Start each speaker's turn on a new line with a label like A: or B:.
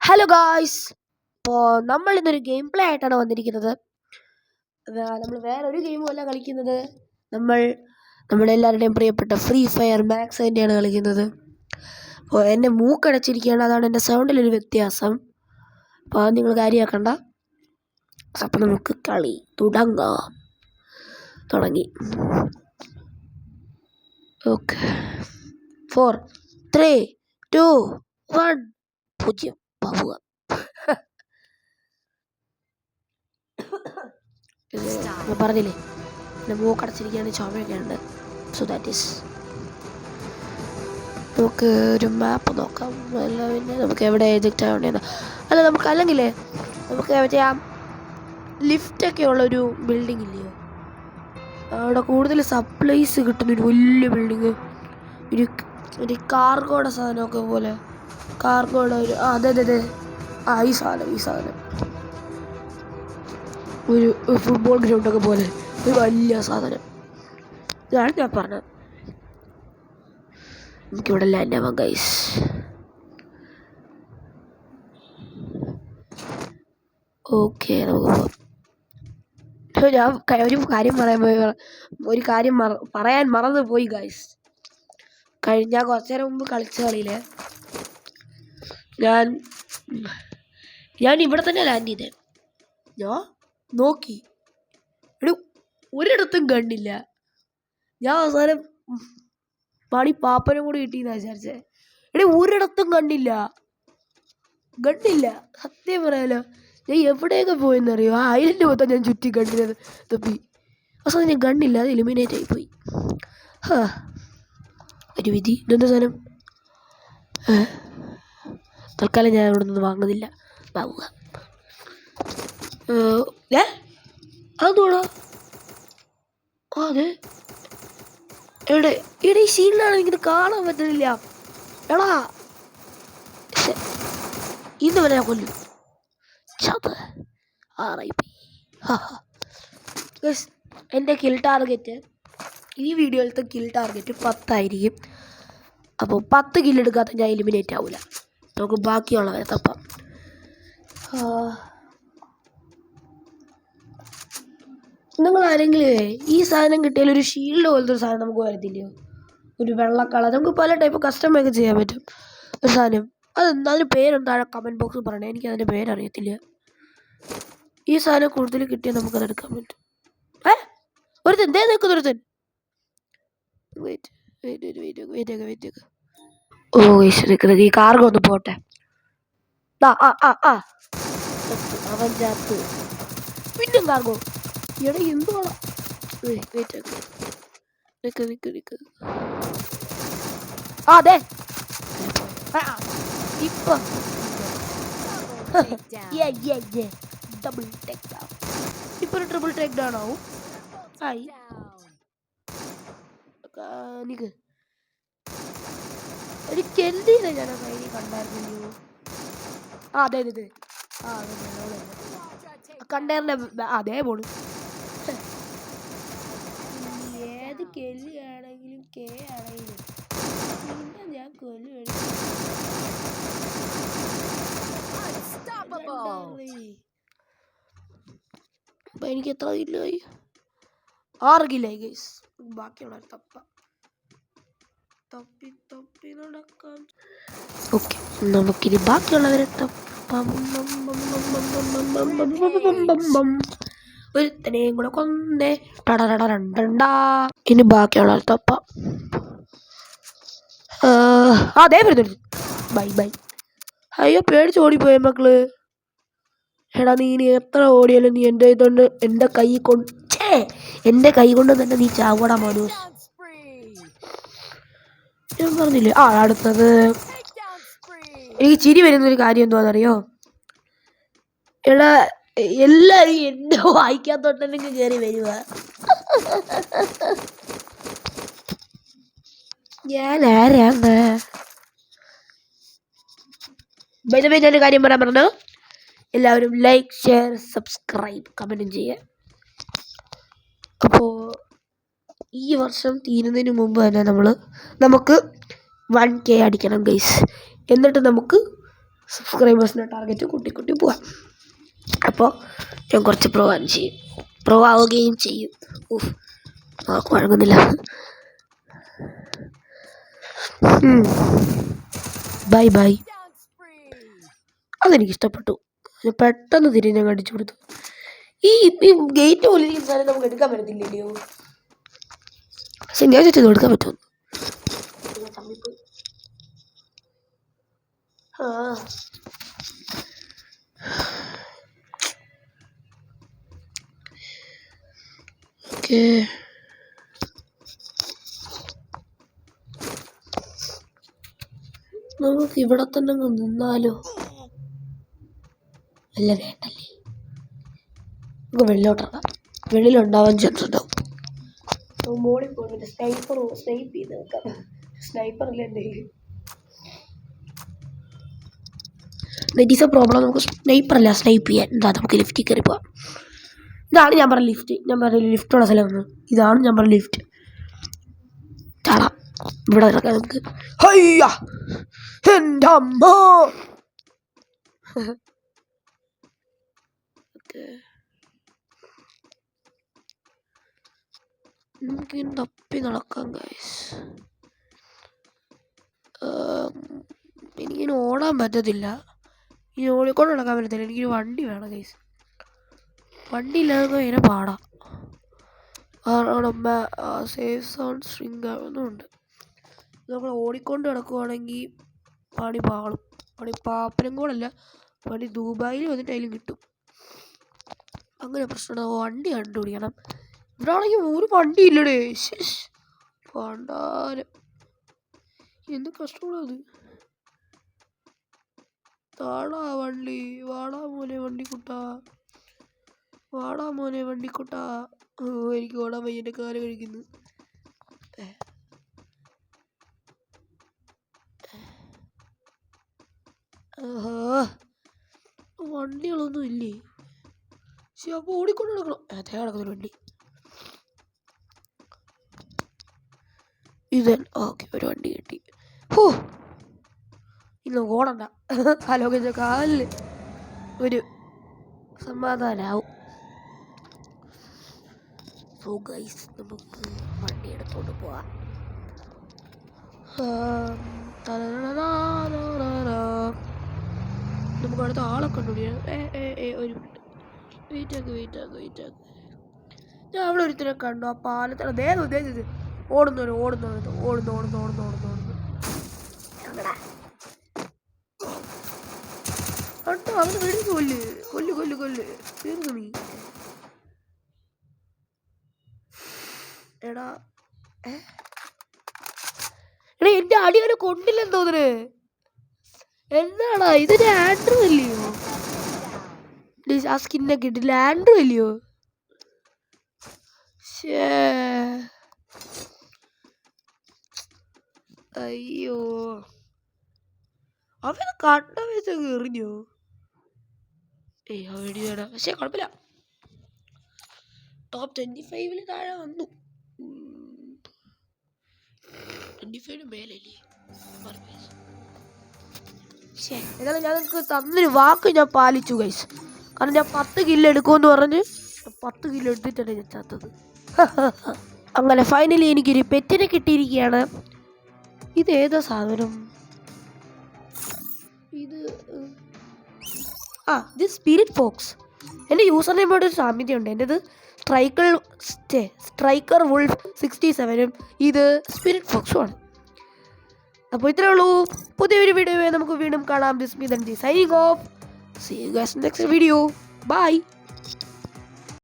A: Hello guys. ഇപ്പോൾ നമ്മൾ ഇന്നൊരു ഗെയിം പ്ലേ ആയിട്ടാണ് വന്നിരിക്കുന്നത്. നമ്മൾ വേറൊരു ഗെയിമും അല്ല കളിക്കുന്നത്. നമ്മൾ നമ്മുടെ എല്ലാവരുടെയും പ്രിയപ്പെട്ട ഫ്രീ ഫയർ മാക്സ് തന്നെയാണ് കളിക്കുന്നത്. അപ്പോൾ എൻ്റെ മൂക്കടച്ചിരിക്കുകയാണ്, അതാണ് എൻ്റെ സൗണ്ടിലൊരു വ്യത്യാസം. അപ്പോൾ അത് നിങ്ങൾ കാര്യമാക്കണ്ട. അപ്പോൾ നമുക്ക് കളി തുടങ്ങി. ഓക്കെ, 4 3 2 1 0 പോവുക. ഞാൻ പറഞ്ഞില്ലേ, എൻ്റെ മൂക്കടച്ചിരിക്കുകയാണ്, ചുമയൊക്കെ ഉണ്ട്. സോ ദാറ്റ് ഈസ്, നമുക്ക് ഒരു മാപ്പ് നോക്കാം. അല്ല പിന്നെ നമുക്ക് എവിടെ എജക്റ്റ് ആവേണ്ടത്, അല്ല നമുക്ക് അല്ലെങ്കിലേ നമുക്ക് മറ്റേ ആ ലിഫ്റ്റൊക്കെ ഉള്ളൊരു ബിൽഡിംഗ് ഇല്ലയോ, അവിടെ കൂടുതൽ സപ്ലൈസ് കിട്ടുന്നൊരു വലിയ ബിൽഡിങ്, ഒരു കാർഗോയുടെ സാധനമൊക്കെ പോലെ, കാർഗോയുടെ ഒരു അതെ ഈ സാധനം ഒരു ഫുട്ബോൾ ഗ്രൗണ്ടൊക്കെ പോലെ ഒരു വലിയ സാധനം. ഇതാണ് ഞാൻ പറഞ്ഞത്. നമുക്കിവിടെ ലാൻഡ് ആവാം ഗൈസ്. ഓക്കെ, നമുക്ക് പോവാം. ഞാൻ ഒരു കാര്യം പറയാൻ മറന്നു പോയി ഗൈസ്. ഞാൻ കുറച്ചു നേരം മുമ്പ് കളിച്ച കളിയില് ഞാൻ ഇവിടെ തന്നെ ലാൻഡ് ചെയ്തേ. ഞാൻ നോക്കി, ഒരിടത്തും കണ്ടില്ല. ഞാൻ അവസാനം പാപ്പനും കൂടി കിട്ടിയെന്നാ വിചാരിച്ചേ. ഒരിടത്തും കണ്ടില്ല. സത്യം പറയാലോ, ഞാൻ എവിടെയൊക്കെ പോയെന്നറിയോ, ആ ഐലൻഡ് മൊത്തം ഞാൻ ചുറ്റി കണ്ടിരുന്നത് തപ്പി. അവസാനം ഞാൻ കണ്ടില്ല, അത് എലിമിനേറ്റ് ആയിപ്പോയി. ഒരു വിധി. ഇതെന്താ സാധനം? തൽക്കാലം ഞാൻ ഇവിടെ നിന്ന് വാങ്ങുന്നില്ല. വാങ്ങുക. അതെന്തോടാ? അതെ, എവിടെ ഈ ഷീൽഡാണ്, എനിക്കിത് കാണാൻ പറ്റുന്നില്ല. എടാ, ഇന്ന് വരെ ഞാൻ കൊല്ലും. എൻ്റെ കിൽ ടാർഗറ്റ്, ഈ വീഡിയോയിലത്തെ കിൽ ടാർഗറ്റ് 10 ആയിരിക്കും. അപ്പോൾ 10 കില്ലെടുക്കാത്ത ഞാൻ എലിമിനേറ്റ് ആവില്ല. നമുക്ക് ബാക്കിയുള്ളവരെ തപ്പാം. നിങ്ങൾ ആരെങ്കിലും ഈ സാധനം കിട്ടിയാൽ ഒരു ഷീൽഡ് പോലത്തെ ഒരു സാധനം നമുക്ക് വരത്തില്ലയോ, ഒരു വെള്ള കളർ? നമുക്ക് പല ടൈപ്പ് കസ്റ്റമൊക്കെ ചെയ്യാൻ പറ്റും ഒരു സാധനം. അതിന് പേരെന്താണ് കമൻറ്റ് ബോക്സിൽ പറയണേ, എനിക്കതിൻ്റെ പേരറിയത്തില്ല. ഈ സാധനം കൂടുതൽ കിട്ടിയാൽ നമുക്കത് എടുക്കാൻ പറ്റും. ഒരുത്തൻ നിൽക്കുന്നൊരുത്തൻ. വെയിറ്റ്. ഓ നിൽക്കുന്നത്, ഈ കാർഗോ ഒന്ന് പോട്ടെ. അവൻ ചാത്ത് പിന്നും കാർഗോ. എടാ എന്തുവാ? നിക്ക്. അതെ ഇപ്പൊ ഡബിൾ ടേക്ക് ഡൗൺ. ഇപ്പൊ ഒരു ട്രിപ്പിൾ ടേക്ക് ഡൗൺ ആവും. നിക്ക്, ഒരു കെൽഡിനെ ഞാൻ കയ്യിൽ കണ്ടായിരുന്നല്ലോ. അതെ കണ്ടെയ്നറിന്റെ അതേ പോണു. ഏത് കെല്ലി ആണെങ്കിലും കെ ആണെങ്കിലും പിന്നെ ഞാൻ കൊല്ലു. അപ്പൊ എനിക്ക് എത്ര കില്ലായി? 6 കില്ലായി ഗൈസ്. ബാക്കിയുള്ള തപ്പി നടക്കാം. ഓക്കെ, നമുക്കിനി ബാക്കിയുള്ളവരെ തപ്പാം. ഒരുത്തനെയും കൂടെ കൊന്നേ. ഇനി ബാക്കിയുള്ളവരെ തപ്പാം. അതേ വരുന്നുണ്ട്. ബൈ. അയ്യോ, പേടിച്ച് ഓടിപ്പോയ മക്കള്. എടാ, നീ ഇനി എത്ര ഓടിയാലും നീ എൻ്റെ കൈ കൊണ്ട് തന്നെ നീ ചാവടാ മനോസ്. ഞാൻ പറഞ്ഞില്ലേ. അടുത്തത് എനിക്ക് ചിരി വരുന്നൊരു കാര്യം എന്തുവാണെന്നറിയോ? എടാ, എല്ലാരും എന്നെ വായിക്കാത്തോട്ടെനിക്ക് കയറി വരുക. ഞാൻ ആരാണ്? ഞാനൊരു കാര്യം പറയാൻ പറഞ്ഞു. എല്ലാവരും ലൈക്ക്, ഷെയർ, സബ്സ്ക്രൈബ്, കമൻറ്റും ചെയ്യുക. അപ്പോൾ ഈ വർഷം തീരുന്നതിന് മുമ്പ് തന്നെ നമുക്ക് 1K അടിക്കണം ഗൈസ്. എന്നിട്ട് നമുക്ക് സബ്സ്ക്രൈബേഴ്സിൻ്റെ ടാർഗറ്റ് കൂട്ടി പോവാം. അപ്പോൾ ഞാൻ കുറച്ച് പ്രോ ആവുകയും ചെയ്യും. നമുക്ക് വഴങ്ങുന്നില്ല. ബൈ. അതെനിക്കിഷ്ടപ്പെട്ടു. പെട്ടെന്ന് തിരിഞ്ഞ് അടിച്ചു കൊടുത്തു. ഈ ഗേറ്റ് പോലെ സാധനം നമുക്ക് എടുക്കാൻ പറ്റത്തില്ലല്ലോ. പക്ഷെ ഞാൻ ചോദിച്ചത് എടുക്കാൻ പറ്റുമോ? ഓക്കേ, നമുക്ക് ഇവിടെ തന്നെ നിന്നാലോ? അല്ല, വേണ്ടല്ലേ. നമുക്ക് വെളിയിലോട്ടിറങ്ങാം. വെളിയിലുണ്ടാവാൻ ചാൻസ് ഉണ്ടാവും. മോളിൽ പോയിട്ട് സ്നൈപ്പ് ചെയ്ത് നോക്കാം. സ്നൈപ്പറല്ലേ എന്തെങ്കിലും നെറ്റീസ പ്രോബ്ലം. നമുക്ക് സ്നൈപ്പറല്ല, സ്നൈപ്പ് ചെയ്യാൻ. എന്താ, നമുക്ക് ലിഫ്റ്റിൽ കയറി പോവാം. ഇതാണ് ഞാൻ പറഞ്ഞ ലിഫ്റ്റ്. ഞാൻ പറഞ്ഞ ലിഫ്റ്റുള്ള സ്ഥലം. ഇതാണ് ഞാൻ പറഞ്ഞ ലിഫ്റ്റ്. ചാടാം. ഇവിടെ ഇറക്കാം നമുക്ക്. ഹയ്യ എൻ്റെ അമ്മ. നമുക്ക് തപ്പി നടക്കാം ഗൈസ്. എനിക്കിനി ഓടാൻ പറ്റത്തില്ല. ഇനി ഓടിക്കൊണ്ട് നടക്കാൻ പറ്റത്തില്ല. എനിക്കൊരു വണ്ടി വേണം ഗൈസ്. വണ്ടി ഇല്ലാതെ ഭയങ്കര പാടാം. കാരണം സേഫ് സോൺ സ്ട്രിങ് ഒന്നുമുണ്ട്. നമ്മൾ ഓടിക്കൊണ്ട് നടക്കുവാണെങ്കിൽ പണി പാളും. പണി പാപ്പനും കൂടല്ല, പണി ദുബായിൽ വന്നിട്ട് അതിലും കിട്ടും. അങ്ങനെ പ്രശ്നമാണ്. വണ്ടി കണ്ടുപിടിക്കണം. ഇവിടെ ആണെങ്കിൽ ഒരു വണ്ടി ഇല്ലടേ. പണ്ടാരം എന്ത് കഷ്ടമാണത്. താടാ വണ്ടി. വാടാ മോനെ വണ്ടിക്കുട്ടാ. എനിക്ക് ഓടാൻ വയ്യ. എൻ്റെ കാല് കഴിക്കുന്നു. വണ്ടികളൊന്നും ഇല്ലേ? പക്ഷെ അപ്പോൾ ഓടിക്കൊണ്ട് നടക്കണം. അതേ നടക്കുന്നൊരു വണ്ടി. ഓക്കെ, ഒരു വണ്ടി കിട്ടി. ഇന്ന് ഓടണ്ട. ആലോചിച്ച കാലില് ഒരു സമാധാനാവും. സോ ഗൈസ്, നമുക്ക് വണ്ടി എടുത്തോണ്ട് പോവാം. നമുക്ക് അടുത്ത ആളെ കണ്ടുപിടിക്കണം. ഒരു മിനിറ്റ് വെയിറ്റ് ആക്ക്. ഞാൻ അവിടെ ഒരുത്തരെ കണ്ടു. ആ പാലത്തട ഓടുന്നു. കേട്ടോ, അവന് വെടിക്ക് കൊല്ല്. തീർന്നു നീ. എടാ എന്റെ അടി അവനെ കൊണ്ടില്ലെന്ന് തോന്നുന്നു. എന്താടാ ഇതിന് ആൻഡ്രൂ അല്ലയോ? ആ സ്കിന്നൊക്കെ ഇട്ടില്ല. ആൻഡ്രൂ അല്ലയോ? അയ്യോ, അവന് കണ്ട വെച്ചങ്ങ് എറിഞ്ഞോ? വേണം. പക്ഷെ കുഴപ്പമില്ല. ടോപ്പ് 25 താഴെ വന്നു. 25 മേലല്ലേ? എന്നാലും ഞങ്ങൾക്ക് തന്നൊരു വാക്ക് ഞാൻ പാലിച്ചു ഗൈസ്. കാരണം ഞാൻ 10 കില്ല് എടുക്കുമെന്ന് പറഞ്ഞ് 10 കില്ല് എടുത്തിട്ടാണ് ഞാൻ ചത്തത്. അങ്ങനെ ഫൈനലി എനിക്കൊരു പെറ്റിനെ കിട്ടിയിരിക്കുകയാണ്. ഇത് ഏതാ സാധനം? ഇത് സ്പിരിറ്റ് ഫോക്സ്. എൻ്റെ യൂസർ നെയിമോട് ഒരു സാമ്യതയുണ്ട്. എൻ്റെത് സ്ട്രൈക്കർ വുൾഫ് 67ഉം ഇത് സ്പിരിറ്റ് ഫോക്സും ആണ്. അപ്പോൾ ഇത്രേ ഉള്ളൂ. പുതിയൊരു വീഡിയോ നമുക്ക് വീണ്ടും കാണാം. This me Dhanji signing off. See you guys next video. By.